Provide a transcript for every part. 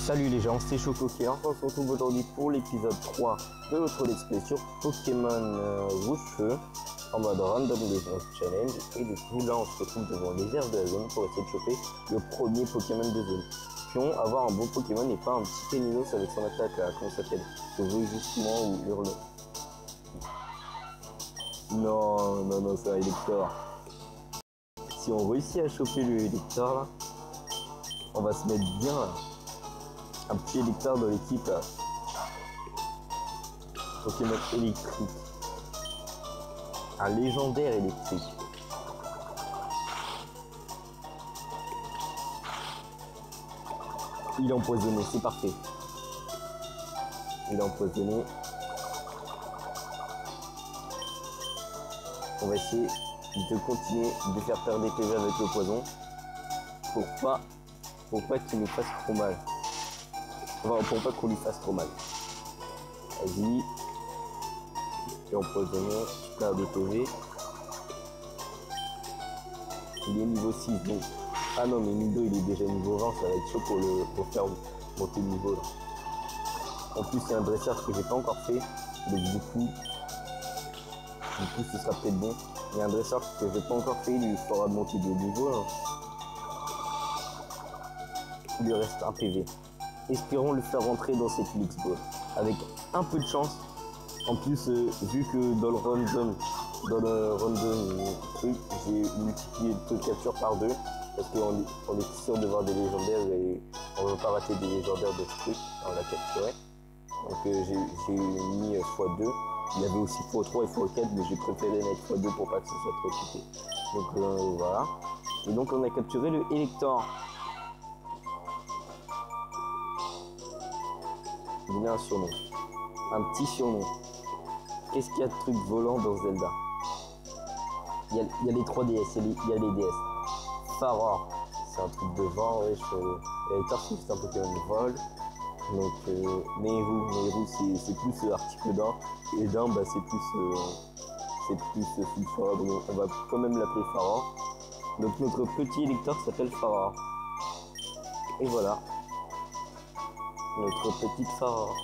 Salut les gens, c'est Chocoké. On se retrouve aujourd'hui pour l'épisode 3 de notre let's play sur Pokémon Rouge-Feu en mode Random Business Challenge. Et du coup là on se retrouve devant les airs de la zone pour essayer de choper le premier Pokémon de zone. Puis avoir un bon Pokémon et pas un petit Péninos avec son attaque là, comment ça s'appelle? Le Rugissement ou Hurle. Non, c'est un Elector. Si on réussit à choper le Elector là, on va se mettre bien là. Un petit Elector dans l'équipe là. Pokémon électrique. Un légendaire électrique. Il est empoisonné, c'est parfait. Il est empoisonné. On va essayer de continuer de faire perdre des PV avec le poison. Pour pas qu'il nous fasse trop mal. Enfin, pour pas qu'on lui fasse trop mal. Vas-y. Il est empoisonné. Perd des PV. Il est niveau 6 donc. Ah non mais Nido il est déjà niveau 20, ça va être chaud pour faire monter le niveau là. En plus c'est un dresseur que j'ai pas encore fait. Donc du coup ce sera peut-être bon. Il y a un dresseur que j'ai pas encore fait, il lui fera monter de niveau là. Il lui reste un PV. Espérons le faire rentrer dans cette Elix Ball. Avec un peu de chance. En plus, vu que dans le random truc, j'ai multiplié le taux de capture par 2. Parce qu'on est sûr de voir des légendaires et on ne veut pas rater des légendaires de ce truc. On l'a capturé. Donc j'ai mis x2. Il y avait aussi x3 et x4, mais j'ai préféré mettre x2 pour pas que ce soit trop coupé. Donc voilà. Et donc on a capturé le Elector. Il a un surnom. Un petit surnom. Qu'est-ce qu'il y a de trucs volants dans Zelda? Il y a les 3DS, il y a les DS. Faror, c'est un truc de vent, ouais, Elector c'est juste un Pokémon de vol. Donc Nehru c'est plus article d'un. Et d'un bah c'est plus Sulfura, donc on va quand même l'appeler Faror. Donc notre petit Elector s'appelle Faror. Et voilà. Notre petite Faror.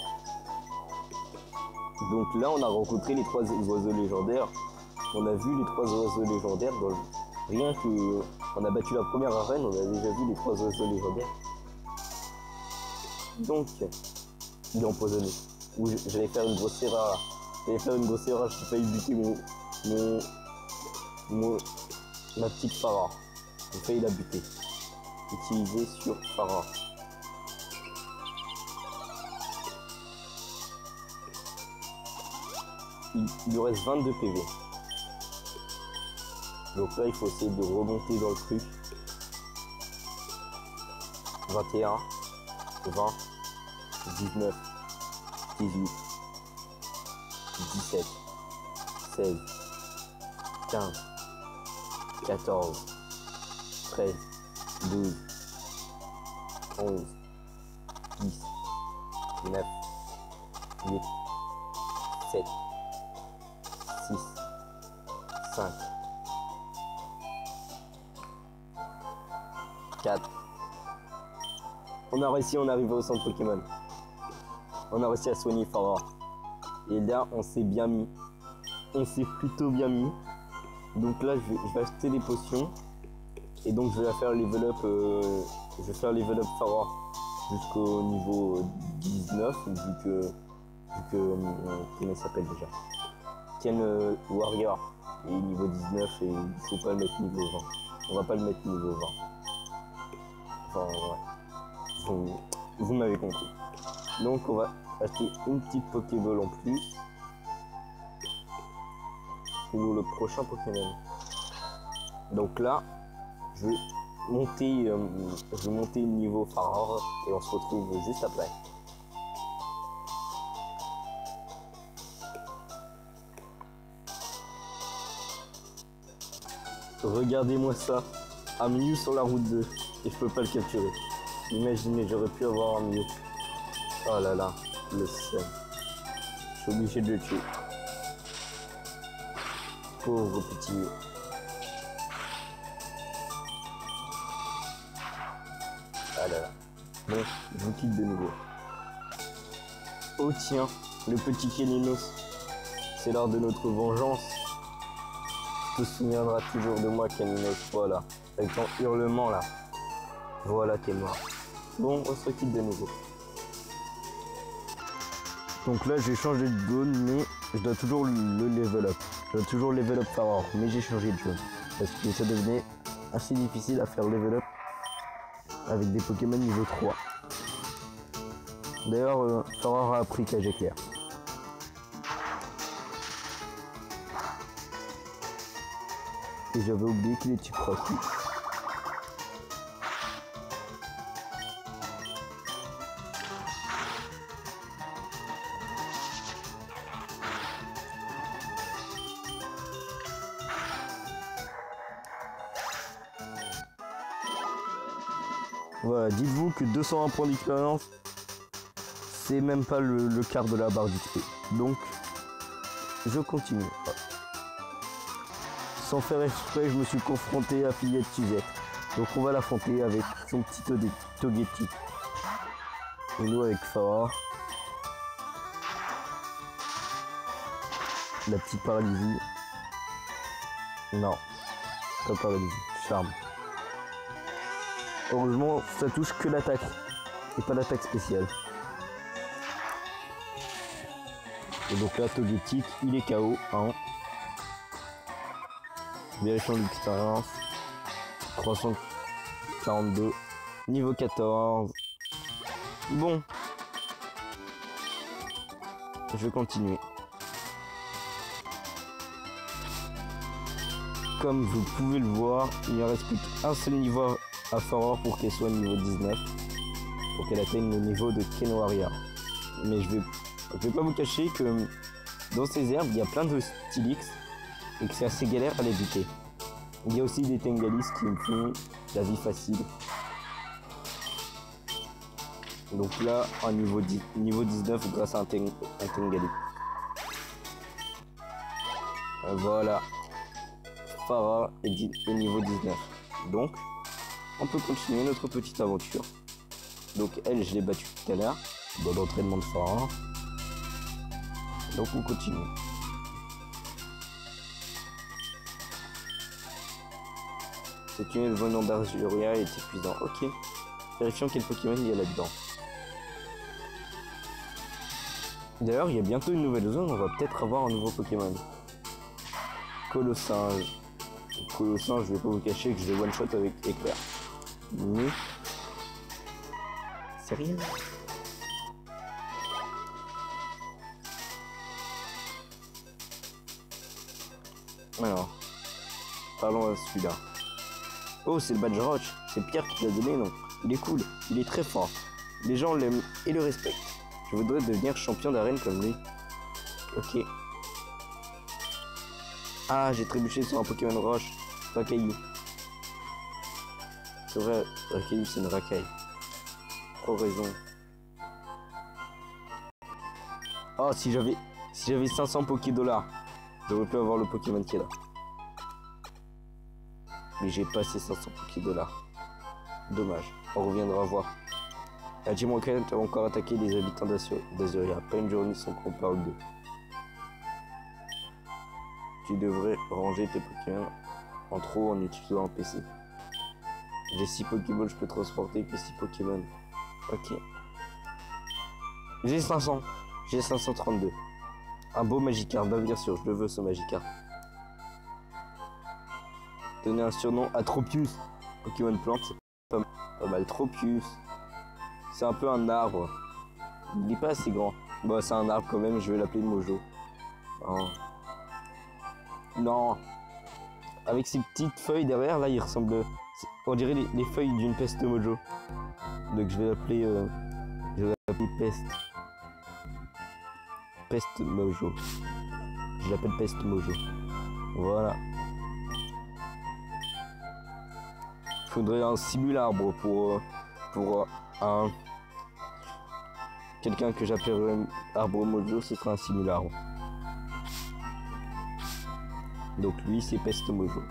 Donc là on a rencontré les 3 oiseaux légendaires. On a vu les 3 oiseaux légendaires dans rien que on a battu la première arène, on a déjà vu les 3 oiseaux légendaires. Donc il est empoisonné. Ou j'allais faire une grosse erreur. J'ai failli buter ma petite Faror. J'ai failli la buter. Utilisé sur Faror. Il lui reste 22 PV. Donc là, il faut essayer de remonter dans le truc. 21, 20, 19, 18, 17, 16, 15, 14, 13, 12, 11, 10, 9, 8, 7, 6, 5, 4. On a réussi, on est arrivé au centre Pokémon. On a réussi à soigner Faror. Et là, on s'est bien mis. On s'est plutôt bien mis. Donc là, je vais acheter des potions. Et donc, je vais faire level up. Je vais faire level up Faror jusqu'au niveau 19. Vu que comment il s'appelle déjà? Ken Warrior est niveau 19 et il faut pas le mettre niveau 20. On va pas le mettre niveau 20. Enfin ouais. Vous m'avez compris. Donc on va acheter une petite Pokéball en plus pour le prochain Pokémon. Donc là, je vais monter le niveau Faror et on se retrouve juste après. Regardez-moi ça, un Mew sur la route 2 et je peux pas le capturer. Imaginez, j'aurais pu avoir un Mew. Oh là là, le seum. Je suis obligé de le tuer. Pauvre petit Mew. Ah là là. Bon, je vous quitte de nouveau. Oh tiens, le petit Keninos. C'est l'heure de notre vengeance. Tu te souviendras toujours de moi, Keninos. Voilà. Avec ton hurlement là. Voilà, t'es mort. Bon, on se quitte de nouveau. Donc là, j'ai changé de zone, mais je dois toujours le level up. Je dois toujours level up Faror, mais j'ai changé de zone. Parce que ça devenait assez difficile à faire level up avec des Pokémon niveau 3. D'ailleurs, Faror a appris Cage Éclair. Et j'avais oublié qu'il est type rock. Voilà, dites-vous que 201 points d'expérience, c'est même pas le quart de la barre d'XP. Donc, je continue. Sans faire exprès, je me suis confronté à Fillette Suzette. Donc on va l'affronter avec son petit Togetic. Et nous avec Faror. La petite paralysie. Non, pas paralysie, charme. Heureusement, ça touche que l'attaque et pas l'attaque spéciale. Et donc là, Togetic, il est KO. Hein. Vérifions l'expérience. 342. Niveau 14. Bon. Je vais continuer. Comme vous pouvez le voir, il ne reste plus qu'un seul niveau à Faror pour qu'elle soit niveau 19. Pour qu'elle atteigne le niveau de Kenoaria. Mais je vais pas vous cacher que dans ces herbes, il y a plein de Stylix et que c'est assez galère à les buter. Il y a aussi des Tengalis qui me font la vie facile. Donc là, en niveau 19 grâce à un Tengali. Voilà. Farah est niveau 19. Donc, on peut continuer notre petite aventure. Donc elle, je l'ai battue tout à l'heure dans l'entraînement de Farah. Donc on continue. Cette tunnel venant d'Arzuria est épuisant. Ok. Vérifions quel Pokémon il y a là-dedans. D'ailleurs, il y a bientôt une nouvelle zone. On va peut-être avoir un nouveau Pokémon. Colossinge. Colossinge, je vais pas vous cacher que je vais one-shot avec Éclair. Mais... c'est rien. Alors, parlons à celui-là. Oh, c'est le Badge Roach. C'est Pierre qui l'a donné, non? Il est cool, il est très fort. Les gens l'aiment et le respectent. Je voudrais devenir champion d'arène comme lui. Ok. Ah, j'ai trébuché sur un Pokémon Roche. Racaillou. C'est vrai, Racaillou c'est une racaille. Trop raison. Oh, si j'avais 500 Pokédollars, j'aurais pu avoir le Pokémon qui est là. Mais j'ai pas ces 500 Pokédollars. Dommage, on reviendra voir. La Team Rocket a encore attaqué les habitants d'Azuria. Pas une journée sans qu'on parle d'eux. Tu devrais ranger tes Pokémon en trop en utilisant un PC. J'ai 6 Pokéballs, je peux transporter que 6 Pokémon. Ok. J'ai 500. J'ai 532. Un beau Magikarp, bah bien sûr, je le veux ce Magikarp. Donner un surnom à Tropius. Pokémon plante, c'est pas mal. Tropius. C'est un peu un arbre. Il n'est pas assez grand. Bon, c'est un arbre quand même, je vais l'appeler Mojo. Oh. Non. Avec ces petites feuilles derrière, là, il ressemble... on dirait les feuilles d'une peste Mojo. Donc je vais l'appeler... Peste. Peste Mojo. Je l'appelle Peste Mojo. Voilà. Il faudrait un simularbre pour un... quelqu'un que j'appellerais Arbre Mojo, ce sera un simularbre. Donc lui, c'est Peste Mojo.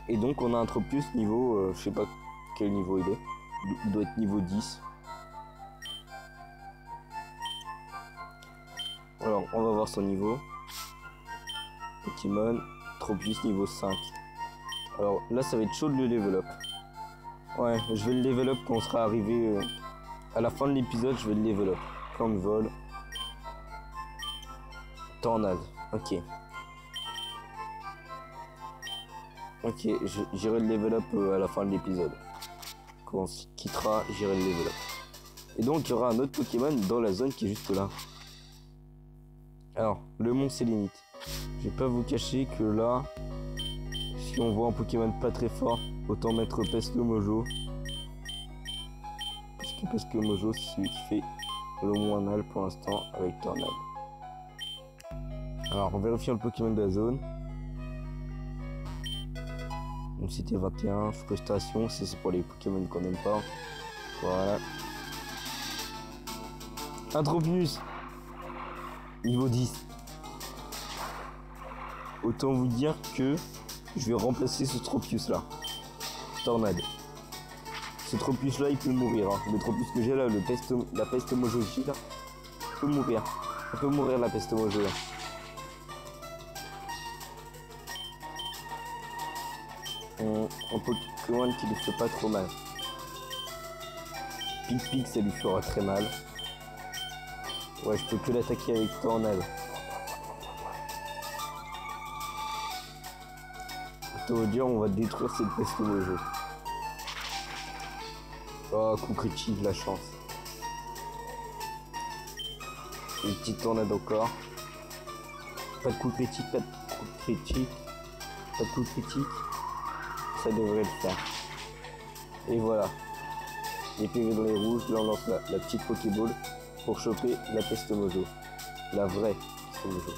Et donc on a un Tropius niveau, je sais pas quel niveau il est. Il doit être niveau 10. Alors, on va voir son niveau. Pokémon, Tropius niveau 5. Alors là, ça va être chaud de le level up. Ouais, je vais le level up quand on sera arrivé à la fin de l'épisode. Je vais le level up. Plan de vol. Tornade. Ok. Ok, j'irai le level up à la fin de l'épisode. Quand on se quittera, j'irai le level up. Et donc, il y aura un autre Pokémon dans la zone qui est juste là. Alors, le mont Sélénite. Je vais pas vous cacher que là, si on voit un Pokémon pas très fort, autant mettre Pesto Mojo. Parce que Mojo, c'est celui qui fait le moins mal pour l'instant avec Tornade. Alors, en vérifiant le Pokémon de la zone. Donc c'était 21, frustration, c'est pour les Pokémon qu'on n'aime pas. Voilà. Un Tropius. Niveau 10. Autant vous dire que je vais remplacer ce Tropius là. Tornade. Ce Tropius là il peut mourir. Hein. Le Tropius que j'ai là, la peste Mojo que là, peut mourir. Ça peut mourir la peste Mojo là. Un Pokémon qui ne fait pas trop mal. Pic ça lui fera très mal. Ouais, je peux que l'attaquer avec Tornade. Autant vous dire, on va détruire cette peste Mojo. Oh, coup critique, la chance. Une petite Tornade encore. Pas de coup critique, pas de coup critique. Pas de coup critique. Ça devrait le faire. Et voilà. Les PV dans les rouges, là on lance la petite Pokéball pour choper la peste Mojo. La vraie peste Mojo.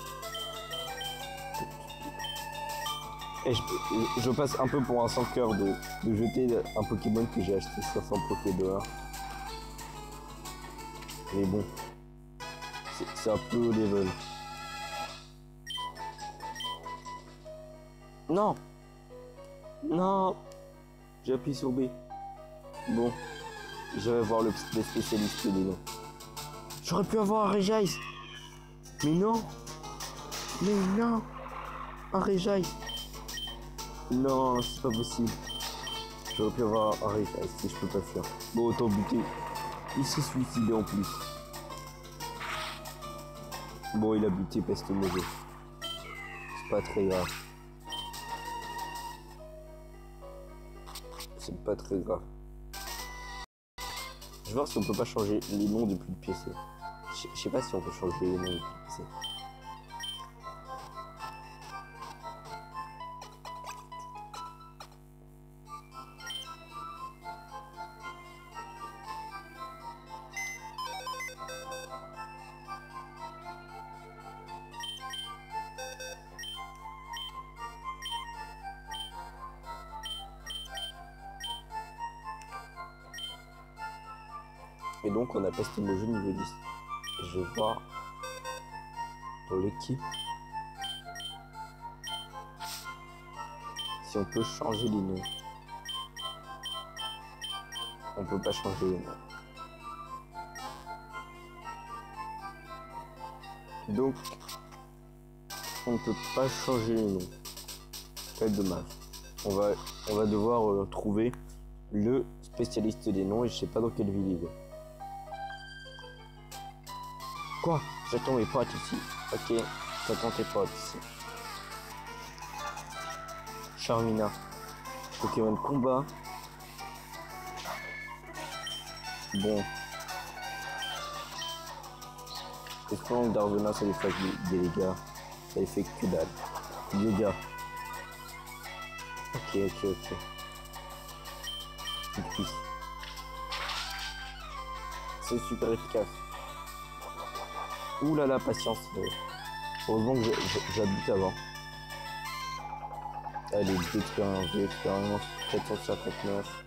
Et je passe un peu pour un sans cœur de jeter un Pokémon que j'ai acheté 500 Pokédollars. Mais bon. C'est un peu au level. Non! Non, j'ai appuyé sur B. Bon, je vais voir les spécialistes des noms. J'aurais pu avoir un Regice. Mais non. Mais non. Un Regice. Non, c'est pas possible. J'aurais pu avoir un Regice si je peux pas faire. Bon, autant buter. Il s'est suicidé en plus. Bon, il a buté peste Mojo. C'est pas très grave. C'est pas très grave. Je vais voir si on peut pas changer les noms depuis le PC. Je sais pas si on peut changer les noms depuis le PC. Et donc on a Peste Mojo niveau 10. Je vais voir dans l'équipe si on peut changer les noms. On peut pas changer les noms. Donc on ne peut pas changer les noms. C'est dommage. On va devoir trouver le spécialiste des noms et je sais pas dans quelle ville il est. Quoi? J'attends mes potes ici. Ok, j'attends tes potes ici. Charmina. Pokémon combat. Bon. Est-ce que Darvena ça lui fait des dégâts? Ça lui fait que dalle. Dégâts. Ok. C'est super efficace. Ouh là là, patience. Heureusement que j'habite avant. Allez, 2 expériences, 459.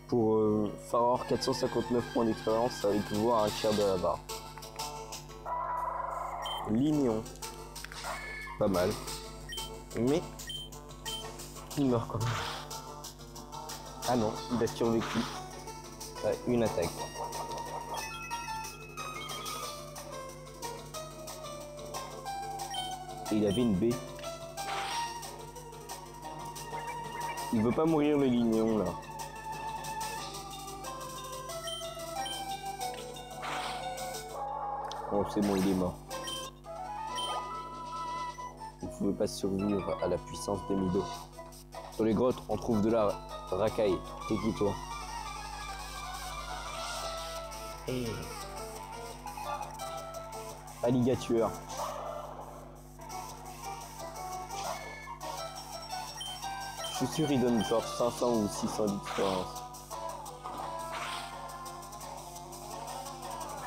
Pour Faror, 459 points d'expérience, ça équivaut à un tiers de la barre. Lignon. Pas mal. Mais il meurt quand même. Ah non, il a survécu à une attaque. Et il avait une baie. Il veut pas mourir le lignon là. Oh c'est bon, il est mort. Il ne pouvait pas survivre à la puissance des Mido. Dans les grottes, on trouve de la racaille. T'es qui toi? Alligator. Je suis sûr il donne genre 500 ou 600 d'expérience.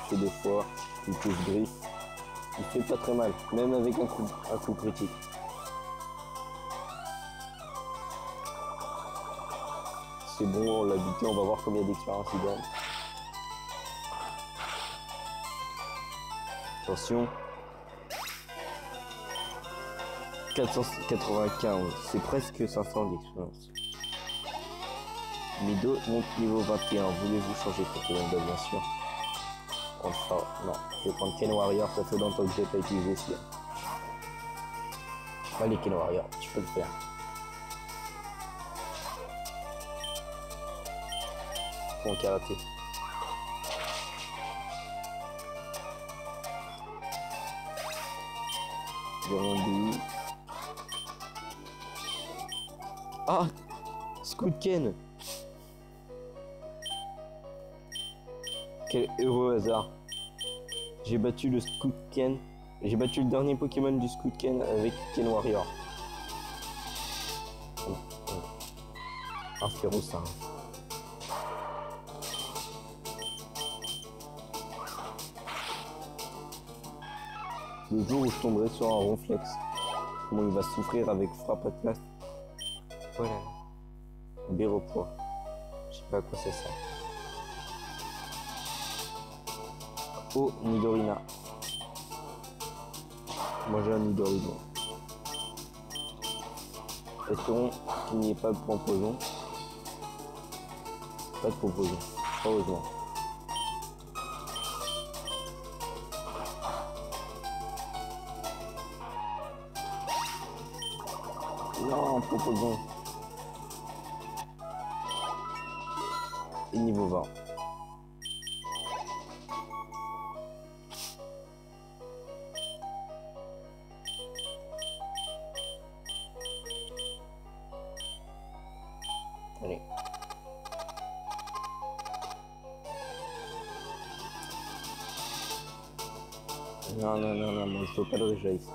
Je fais des fois, il touche griffe. Il fait pas très mal, même avec un coup critique. C'est bon, on l'a buté, on va voir combien d'expérience il donne. Attention. 495, c'est presque 500 d'expérience. Mido monte niveau 21, voulez-vous changer Pokémon bien sûr. Enfin, non, je vais prendre Ken Warrior, ça fait longtemps que je l'ai pas utilisé celui-là. Allez Ken Warrior, tu peux le faire. Bon karaté. Rendu. Ah, Scout Ken. Quel heureux hasard. J'ai battu le Scout Ken. J'ai battu le dernier Pokémon du Scout Ken avec Ken Warrior. Un Férosin. Le jour où je tomberai sur un Ronflex, comment il va souffrir avec frappe à place. Voilà. Béropois. Je sais pas à quoi c'est ça. Oh, Nidorina. Moi j'ai un Nidorina. Espérons qu'il n'y ait pas de proposon. Pas de proposon, heureusement. Non, proposon. Et niveau 20. Allez. Non, non, non, non, moi je veux pas le réjaillisse.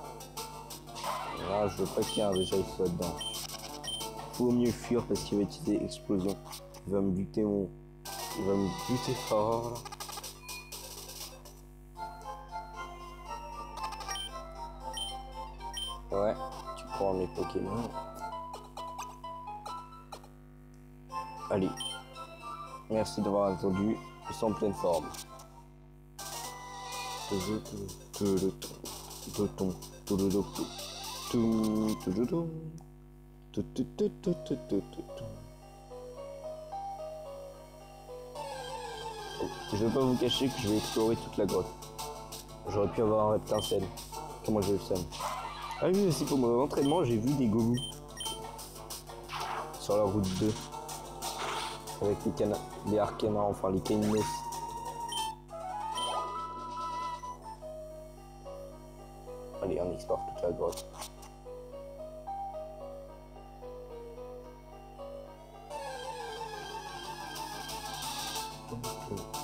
Là, je veux pas qu'il y ait un réjaillisse là-dedans. Faut mieux fuir parce qu'il va utiliser explosion. Il va me buter mon... Il va me buter fort là. Ouais, tu prends mes Pokémon. Allez. Merci d'avoir attendu. Ils sont en pleine forme. Je vais pas vous cacher que je vais explorer toute la grotte. J'aurais pu avoir un reptincelle. Comment j'ai eu ça? Ah oui, aussi pour mon entraînement, j'ai vu des gogoons sur la route 2 avec les Arcanas, enfin les Caninos. Allez, on explore toute la grotte.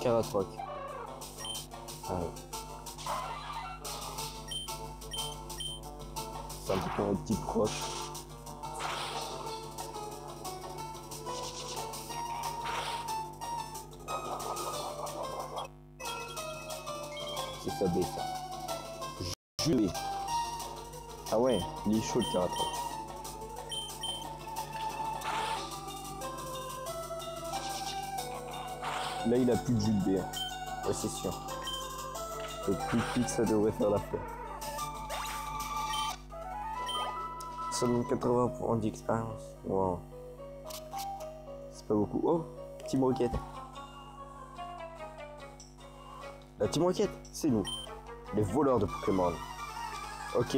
Caratroc. Allez. C'est un peu un petit proche. C'est ça, B ça. Je vais. Ah ouais, il est chaud le Caratroc. Là, il a plus de Jules B. Ouais, c'est sûr. Le plus vite, ça devrait faire l'affaire. Seulement 80 points d'expérience. Wow. C'est pas beaucoup. Oh, Team Rocket. La Team Rocket, c'est nous. Les voleurs de Pokémon. Ok.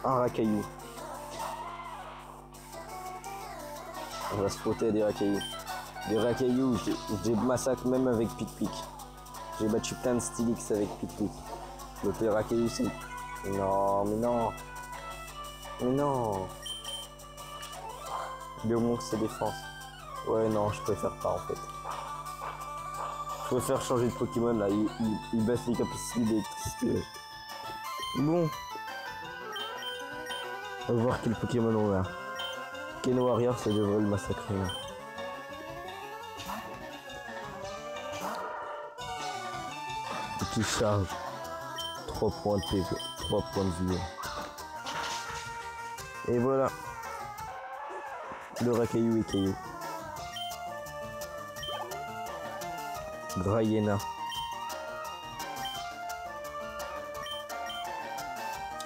Un Racaillou. On va se frotter des Racaillous. Des Racaillous, j'ai massacre même avec Pic-Pic. J'ai battu plein de Stylix avec Pic-Pic. Donc les Racaillous, c'est... Non, mais non. Mais non. Il manque sa défense. Ouais, non, je préfère pas en fait. Je préfère changer de Pokémon là. Il baisse les capacités d'électricité. Bon. On va voir quel Pokémon on a. Ken Warrior, ça devrait le massacrer. Là. Et qui charge. 3 points de PV. 3 points de vie. Et voilà. Le Racaillou et Caillou. Grayena.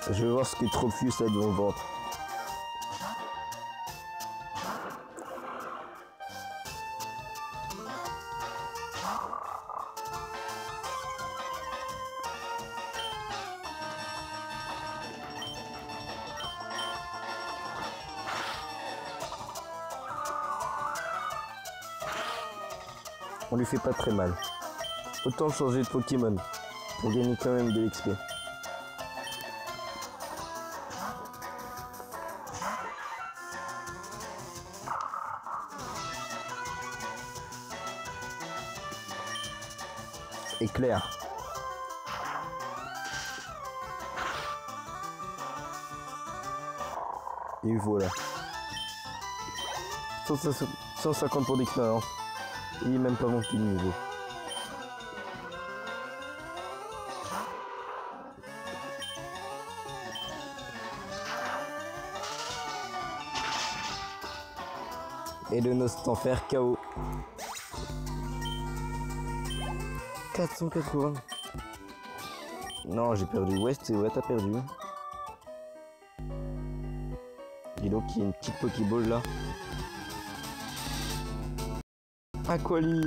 Je vais voir ce que Tropius a dans le ventre. On lui fait pas très mal. Autant changer de Pokémon pour gagner quand même de l'XP. Éclair. Et voilà. 150 pour d'expérience. Il est même pas monté de niveau. Et le Nostanfer KO. 480. Non, j'ai perdu. Ouais, t'as perdu. Et donc, il y a une petite Pokéball là. Aquali.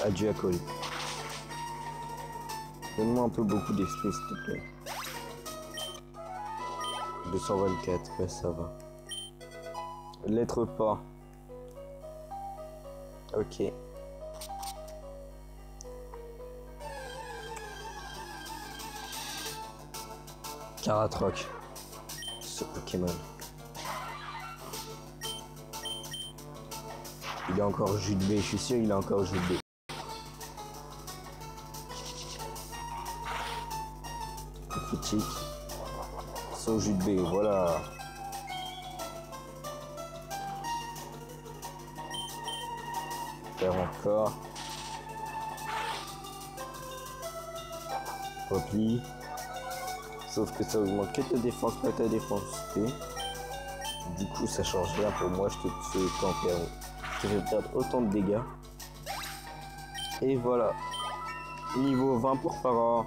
Adieu Aquali. Donne-moi un peu beaucoup d'XP s'il te plaît. 224, ouais ça va. Lettre pas. Ok. Caratroc. Ce Pokémon. Il est encore jus de B, je suis sûr il est encore jus de B. Critique. Saut jus de B, voilà. Faire encore. Repli. Sauf que ça augmente que ta défense, pas ta défense. Du coup, ça change rien pour moi. Je te fais perdre autant de dégâts. Et voilà. Niveau 20 pour Phara.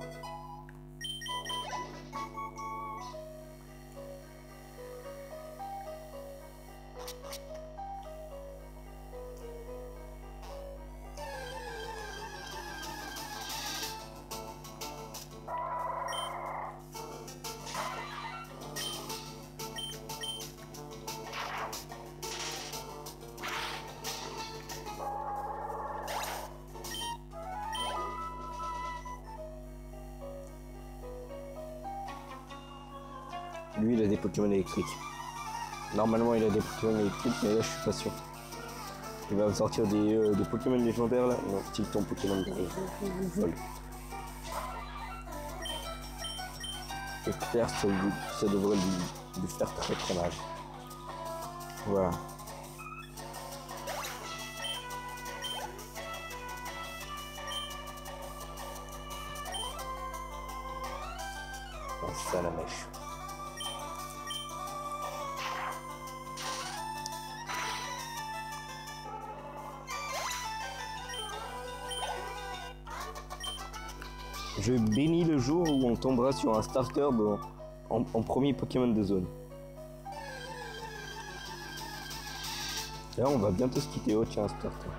Lui, il a des Pokémon électriques. Normalement, il a des Pokémon électriques, mais là, je suis pas sûr. Il va me sortir des Pokémon légendaires, là. Non, style ton Pokémon de vol. Éclair, ça devrait lui faire très très mal. Voilà. Ça, la mèche. Je bénis le jour où on tombera sur un starter en premier Pokémon de zone. Là, on va bientôt se quitter. Oh, tiens, un starter.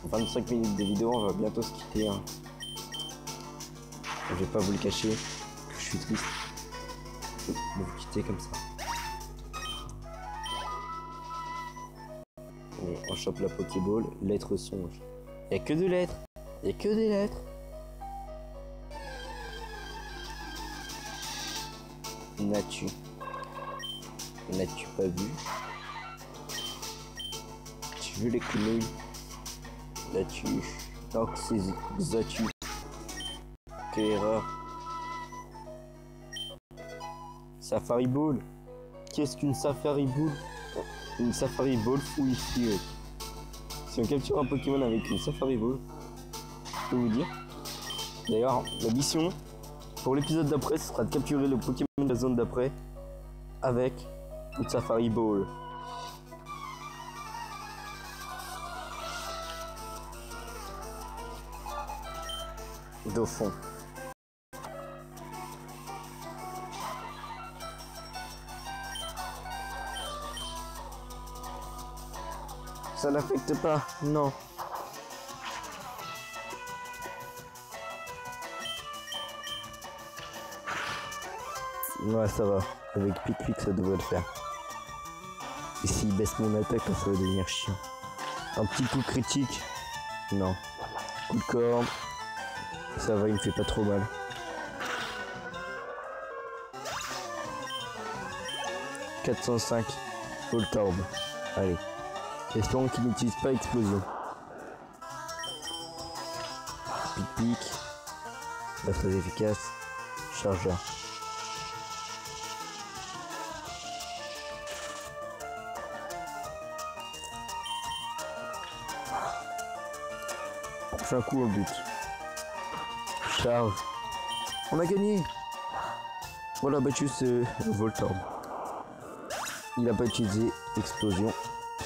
25 minutes de vidéo, on va bientôt se quitter. Hein. Je vais pas vous le cacher, que je suis triste de vous quitter comme ça. Et on chope la Pokéball, lettre songe. Y'a que de lettres, y'a que des lettres. N'as-tu pas vu? Tu veux les quenouilles? L'as-tu? As-tu? Quelle erreur. Safari Ball. Qu'est-ce qu'une Safari Ball? Une Safari Ball fouille ici. Si on capture un Pokémon avec une Safari Ball, je peux vous dire. D'ailleurs, la mission pour l'épisode d'après, ce sera de capturer le Pokémon de la zone d'après avec une Safari Ball. Dauphin. Ça n'affecte pas, non. Ouais, ça va. Avec Pic-Pic, ça devrait le faire. Et s'il baisse mon attaque, ça va devenir chiant. Un petit coup critique. Non. Coup de corne. Ça va, il me fait pas trop mal. « 405 Voltorb. Allez. Espérons qu'il n'utilise pas explosion. Pic-Pic. Pas très efficace. Chargeur. Prochain coup au but. Charge. On a gagné. Voilà, battu ce Voltorb. Il n'a pas utilisé explosion.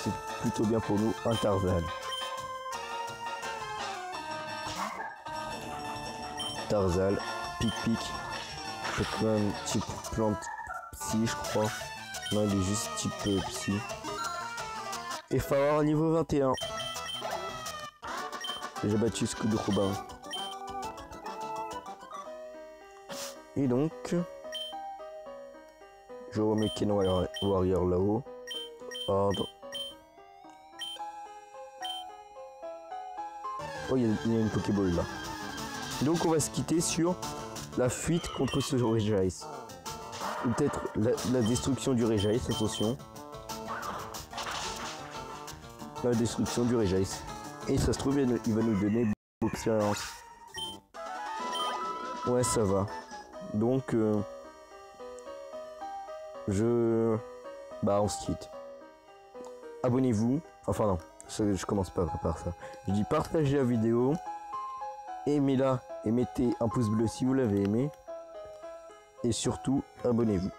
C'est plutôt bien pour nous. Un Tarzal. Tarzal. Pic-Pic. Pokémon type plante psy, je crois. Non, il est juste type psy. Et Fawar niveau 21. J'ai battu ce coup de Robin. Et donc, je remets Ken Warrior là-haut. Ordre. Oh, il y a une Pokéball là. Donc, on va se quitter sur la fuite contre ce Regice. Ou peut-être la destruction du Regice, attention. La destruction du Regice. Et ça se trouve, il va nous donner beaucoup d'expérience. Ouais, ça va. Donc, on se quitte. Abonnez-vous. Enfin non, je commence pas par ça. Je dis partagez la vidéo. Aimez-la et mettez un pouce bleu si vous l'avez aimé. Et surtout, abonnez-vous.